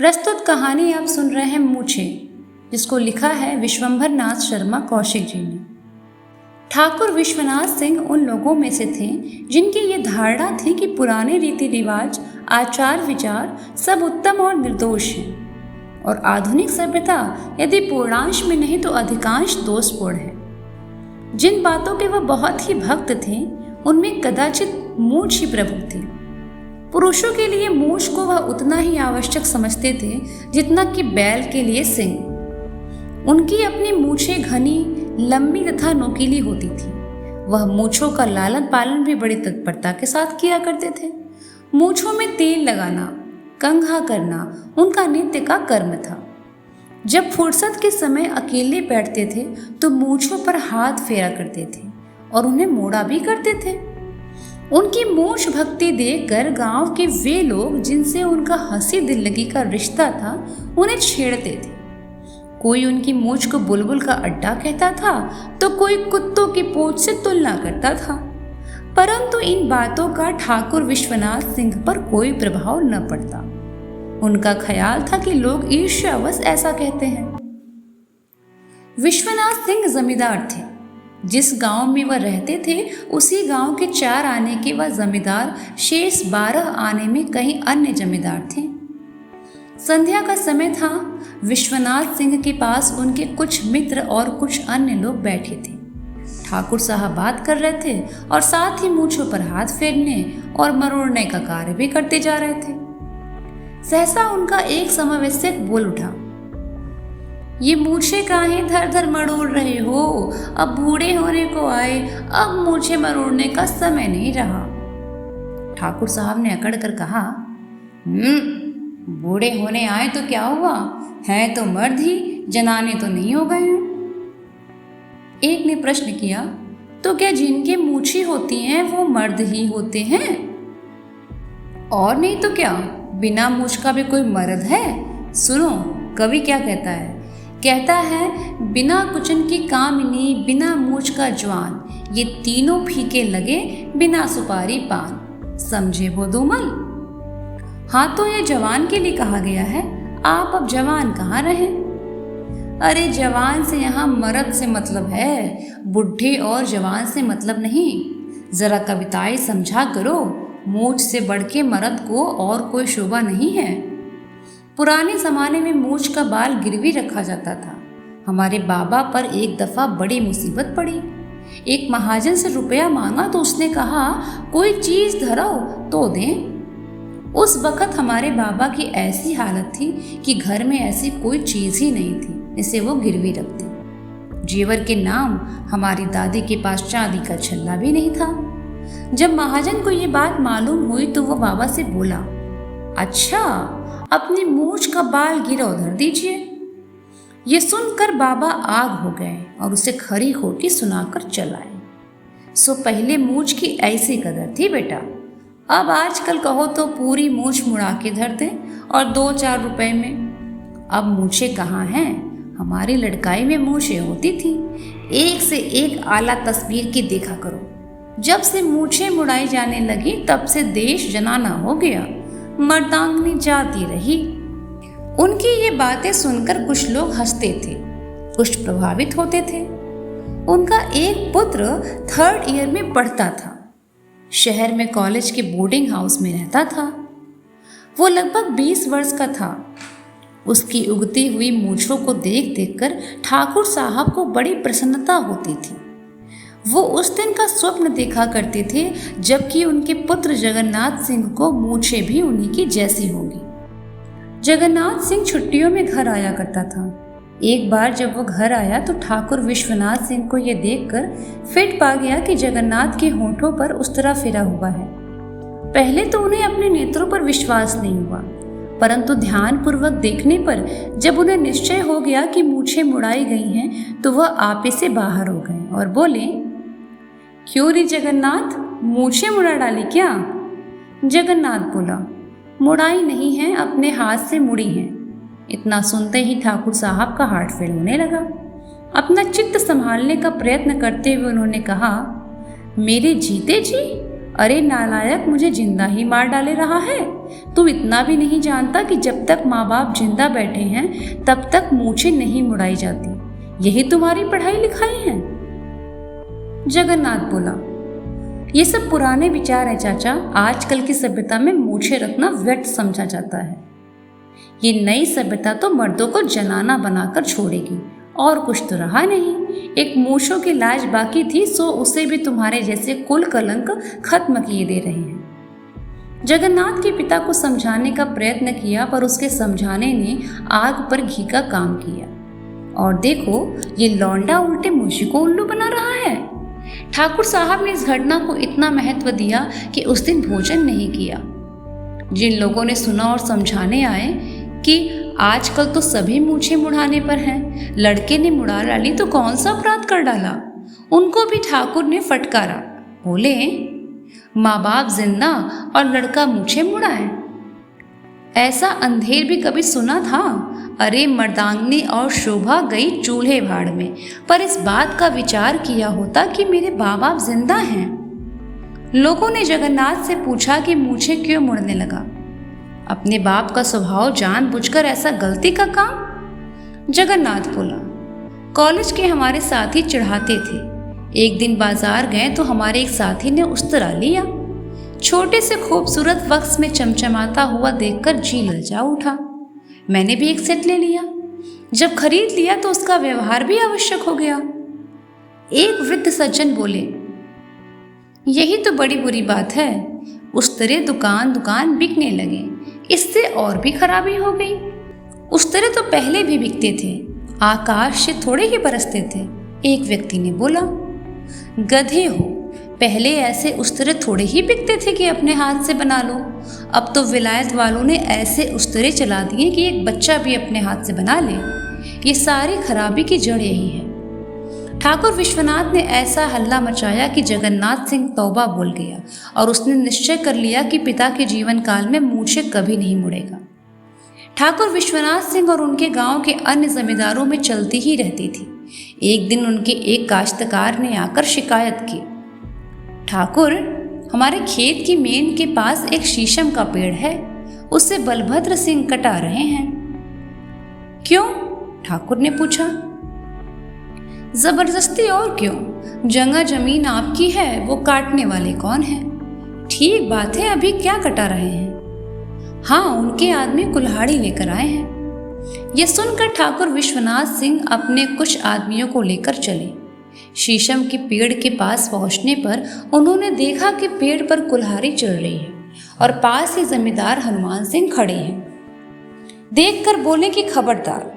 प्रस्तुत कहानी आप सुन रहे हैं मूछे, जिसको लिखा है विश्वंभर नाथ शर्मा कौशिक जी ने। ठाकुर विश्वनाथ सिंह उन लोगों में से थे जिनकी ये धारणा थी कि पुराने रीति रिवाज, आचार विचार सब उत्तम और निर्दोष हैं और आधुनिक सभ्यता यदि पूर्णांश में नहीं तो अधिकांश दोषपूर्ण है। जिन बातों के वह बहुत ही भक्त थे उनमें कदाचित मूछ ही प्रभु थी। पुरुषों के लिए मूछ को वह उतना ही आवश्यक समझते थे जितना कि बैल के लिए सिंग। उनकी अपनी मूछें घनी, लंबी तथा नोकीली होती थी। वह मूछों का लालन पालन भी बड़ी तत्परता के साथ किया करते थे। मूछों में तेल लगाना, कंघा करना उनका नित्य का कर्म था। जब फुर्सत के समय अकेले बैठते थे तो मूछों पर हाथ फेरा करते थे और उन्हें मोड़ा भी करते थे। उनकी मूछ भक्ति देखकर गांव के वे लोग जिनसे उनका हंसी दिल्लगी का रिश्ता था उन्हें छेड़ते थे। कोई उनकी मूछ को बुलबुल का अड्डा कहता था तो कोई कुत्तों की पूंछ से तुलना करता था, परंतु इन बातों का ठाकुर विश्वनाथ सिंह पर कोई प्रभाव न पड़ता। उनका ख्याल था कि लोग ईर्ष्यावश ऐसा कहते हैं। विश्वनाथ सिंह जमींदार थे। जिस गांव में वह रहते थे उसी गांव के 4 आने के वह जमींदार, शेष 12 आने में कई अन्य जमींदार थे। संध्या का समय था। विश्वनाथ सिंह के पास उनके कुछ मित्र और कुछ अन्य लोग बैठे थे। ठाकुर साहब बात कर रहे थे और साथ ही मूछों पर हाथ फेरने और मरोड़ने का कार्य भी करते जा रहे थे। सहसा उनका एक समवयस्क बोल उठा, ये मूछे काहे धर धर मरोड़ रहे हो? अब बूढ़े होने को आए, अब मूछे मरोड़ने का समय नहीं रहा। ठाकुर साहब ने अकड़ कर कहा, बूढ़े होने आए तो क्या हुआ, हैं तो मर्द ही, जनाने तो नहीं हो गए हैं। एक ने प्रश्न किया, तो क्या जिनके मूछें होती हैं वो मर्द ही होते हैं? और नहीं तो क्या, बिना मूछ का भी कोई मर्द है? सुनो कवि क्या कहता है। कहता है, बिना कुचन की कामिनी, बिना मूछ का जवान, ये तीनों फीके लगे, बिना सुपारी पान। समझे वो दोमल? हाँ, तो ये जवान के लिए कहा गया है। आप अब जवान कहाँ रहे? अरे जवान से यहाँ मर्द से मतलब है, बुढ़े और जवान से मतलब नहीं। जरा कविताएं समझा करो। मूछ से बढ़ के मर्द को और कोई शोभा नहीं है। पुराने जमाने में मूछ का बाल गिरवी रखा जाता था। हमारे बाबा पर एक दफा बड़ी मुसीबत पड़ी। एक महाजन से रुपया मांगा तो उसने कहा, कोई चीज धराओ तो दें। उस वक्त हमारे बाबा की ऐसी हालत थी कि घर में ऐसी कोई चीज ही नहीं थी जिसे वो गिरवी रखते। जेवर के नाम हमारी दादी के पास चांदी का छल्ला भी नहीं था। जब महाजन को ये बात मालूम हुई तो वो बाबा से बोला, अच्छा, अपनी मूछ का बाल गिरौ धर दीजिए। ये सुनकर बाबा आग हो गए और उसे खरी खोटी सुनाकर चलाए। सो पहले मूछ की ऐसी कदर थी बेटा। अब आजकल कहो तो पूरी मूछ मुड़ा के धर दे और 2-4 रुपए में। अब मूछे कहाँ हैं? हमारी लड़काई में मूछे होती थी, एक से एक आला तस्वीर की देखा करो। जब से मूछे मुड़ाई जाने लगी तब से देश जनाना हो गया, मर्दांगनी जाती रही। उनकी ये बातें सुनकर कुछ लोग हंसते थे, कुछ प्रभावित होते थे। उनका एक पुत्र 3rd ईयर में पढ़ता था। शहर में कॉलेज के बोर्डिंग हाउस में रहता था। वो लगभग 20 वर्ष का था। उसकी उगती हुई मूछों को देख देखकर ठाकुर साहब को बड़ी प्रसन्नता होती थी। वो उस दिन का स्वप्न देखा करते थे जबकि उनके पुत्र जगन्नाथ सिंह को मूछें भी उन्हीं की जैसी होगी। जगन्नाथ सिंह छुट्टियों में घर आया करता था। एक बार जब वो घर आया तो ठाकुर विश्वनाथ सिंह को ये देखकर फिट पा गया कि जगन्नाथ के होठों पर उस तरह फिरा हुआ है। पहले तो उन्हें अपने नेत्रों पर विश्वास नहीं हुआ, परंतु ध्यानपूर्वक देखने पर जब उन्हें निश्चय हो गया कि मूछें मुड़ाई गई हैं तो वह आपे से बाहर हो गए और बोले, क्यों रे जगन्नाथ, मूछें मुड़ा डाली क्या? जगन्नाथ बोला, मुड़ाई नहीं है, अपने हाथ से मुड़ी हैं। इतना सुनते ही ठाकुर साहब का हार्ट फेल होने लगा। अपना चित्त संभालने का प्रयत्न करते हुए उन्होंने कहा, मेरे जीते जी, अरे नालायक, मुझे जिंदा ही मार डाले रहा है। तू इतना भी नहीं जानता कि जब तक माँ बाप जिंदा बैठे हैं तब तक मूछें नहीं मुड़ाई जाती। यही तुम्हारी पढ़ाई लिखाई है। जगन्नाथ बोला, ये सब पुराने विचार है चाचा। आजकल की सभ्यता में मूछें रखना व्यर्थ समझा जाता है। ये नई सभ्यता तो मर्दों को जनाना बनाकर छोड़ेगी, और कुछ तो रहा नहीं। एक मूछों की लाज बाकी थी, सो उसे भी तुम्हारे जैसे कुल कलंक खत्म किए दे रहे हैं। जगन्नाथ के पिता को समझाने का प्रयत्न किया, पर उसके समझाने ने आग पर घी का काम किया। और देखो, ये लौंडा उल्टे मूछी को उल्लू बना रहा है। ठाकुर साहब ने इस घटना को इतना महत्व दिया कि उस दिन भोजन नहीं किया। जिन लोगों ने सुना और समझाने आए कि आजकल तो सभी मूछें मुड़ाने पर हैं, लड़के ने मुड़ा डाली तो कौन सा अपराध कर डाला, उनको भी ठाकुर ने फटकारा। बोले, माँ बाप जिंदा और लड़का मूछें मुड़ाए, ऐसा अंधेर भी कभी सुना था? अरे मर्दांगनी और शोभा गई चूल्हे भाड़ में, पर इस बात का विचार किया होता कि मेरे माँ बाप जिंदा हैं। लोगों ने जगन्नाथ से पूछा कि मूछें क्यों मुड़ने लगा। अपने बाप का स्वभाव जानबूझकर ऐसा गलती का काम? जगन्नाथ बोला, कॉलेज के हमारे साथी चढ़ाते थे। एक दिन बाजार गए तो हमारे एक साथी ने उस्तरा लिया। छोटे से खूबसूरत वक्स में चमचमाता हुआ देखकर जी ललचा उठा। मैंने भी एक सेट ले लिया। जब खरीद लिया तो उसका व्यवहार भी आवश्यक हो गया। एक वृद्ध सज्जन बोले, यही तो बड़ी बुरी बात है। उस्तरे दुकान दुकान बिकने लगे, इससे और भी खराबी हो गई। उस्तरे तो पहले भी बिकते थे, आकाश से थोड़े ही बरसते थे। एक व्यक्ति ने बोला, गधे हो, पहले ऐसे उस्तरे थोड़े ही बिकते थे कि अपने हाथ से बना लो। अब तो विलायत वालों ने ऐसे उस्तरे चला दिए कि एक बच्चा भी अपने हाथ से बना ले। ये सारी खराबी की जड़ यही है। ठाकुर विश्वनाथ ने ऐसा हल्ला मचाया कि जगन्नाथ सिंह तौबा बोल गया और उसने निश्चय कर लिया कि पिता के जीवन काल में मूछें कभी नहीं मुड़ेगा। ठाकुर विश्वनाथ सिंह और उनके गांव के अन्य जमींदारों में चलती ही रहती थी। एक दिन उनके एक काश्तकार ने आकर शिकायत की, ठाकुर, हमारे खेत की मेन के पास एक शीशम का पेड़ है, उससे बलभद्र सिंह कटा रहे हैं। क्यों? ठाकुर ने पूछा। जबरदस्ती और क्यों, जगह जमीन आपकी है, वो काटने वाले कौन है? ठीक बात है, अभी क्या कटा रहे हैं? हाँ, उनके आदमी कुल्हाड़ी लेकर आए हैं। यह सुनकर ठाकुर विश्वनाथ सिंह अपने कुछ आदमियों को लेकर चले। शीशम के पेड़ के पास पहुंचने पर उन्होंने देखा कि पेड़ पर कुल्हाड़ी चढ़ रही है और पास ही जमींदार हनुमान सिंह खड़े हैं। देखकर बोले कि खबरदार,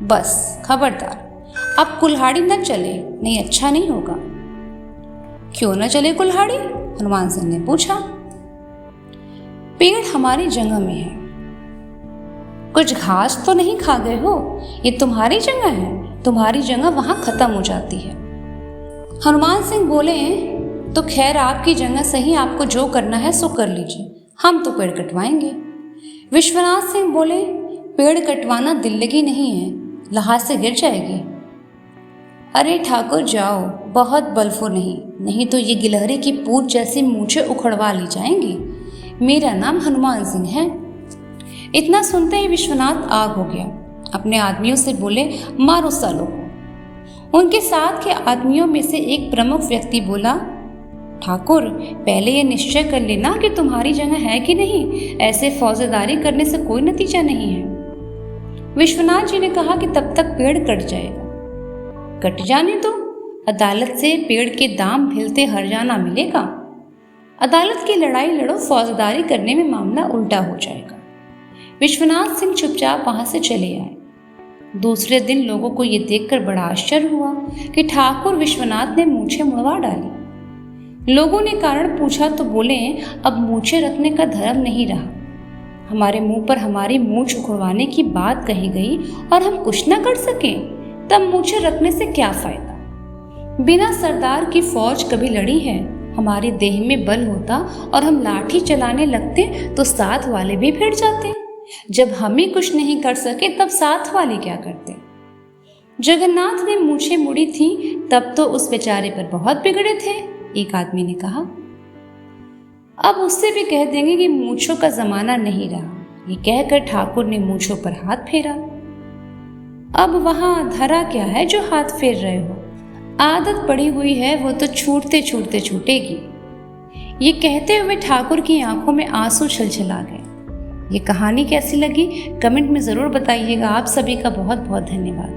बस खबरदार, अब कुल्हाड़ी न चले, नहीं अच्छा नहीं होगा। क्यों न चले कुल्हाड़ी? हनुमान सिंह ने पूछा। पेड़ हमारी जगह में है, कुछ घास तो नहीं खा गए हो? ये तुम्हारी जगह है, तुम्हारी जगह वहां खत्म हो जाती है। हनुमान सिंह बोले, तो खैर आपकी जगह सही, आपको जो करना है सो कर लीजिए, हम तो पेड़ कटवाएंगे। विश्वनाथ सिंह बोले, पेड़ कटवाना दिल्लगी नहीं है, लहाज से गिर जाएगी। अरे ठाकुर जाओ, बहुत बलफो नहीं तो ये गिलहरी की पूंछ जैसी मूछें उखड़वा ली जाएंगी। मेरा नाम हनुमान सिंह है। इतना सुनते ही विश्वनाथ आग हो गया। अपने आदमियों से बोले, मारो सालों को। उनके साथ के आदमियों में से एक प्रमुख व्यक्ति बोला, ठाकुर, पहले ये निश्चय कर लेना कि तुम्हारी जगह है कि नहीं, ऐसे फौजदारी करने से कोई नतीजा नहीं है। विश्वनाथ जी ने कहा कि तब तक पेड़ कट जाएगा। कट जाने दो, अदालत से पेड़ के दाम भिलते हर्जाना मिलेगा। अदालत की लड़ाई लड़ो, फौजदारी करने में मामला उल्टा हो जाएगा। विश्वनाथ सिंह चुपचाप वहां से चले आए। दूसरे दिन लोगों को ये देखकर बड़ा आश्चर्य हुआ कि ठाकुर विश्वनाथ ने मूछें मुड़वा डाली। लोगों ने कारण पूछा तो बोले, अब मूछें रखने का धर्म नहीं रहा। हमारे मुंह पर हमारी मूछ उखड़वाने की बात कही गई और हम कुछ न कर सकें, तब मूछें रखने से क्या फायदा? बिना सरदार की फौज कभी लड़ी है? हमारी देह में बल होता और हम लाठी चलाने लगते तो साथ वाले भी भिड़ जाते। जब हम ही कुछ नहीं कर सके तब साथ वाले क्या करते? जगन्नाथ ने मूछें मुड़ी थी तब तो उस बेचारे पर बहुत बिगड़े थे, एक आदमी ने कहा। अब उससे भी कह देंगे कि मूंछों का जमाना नहीं रहा। ये कहकर ठाकुर ने मूंछों पर हाथ फेरा। अब वहां धरा क्या है जो हाथ फेर रहे हो? आदत पड़ी हुई है, वो तो छूटते छूटते छूटेगी। ये कहते हुए ठाकुर की आंखों में आंसू छलछला गए। ये कहानी कैसी लगी कमेंट में ज़रूर बताइएगा। आप सभी का बहुत बहुत धन्यवाद।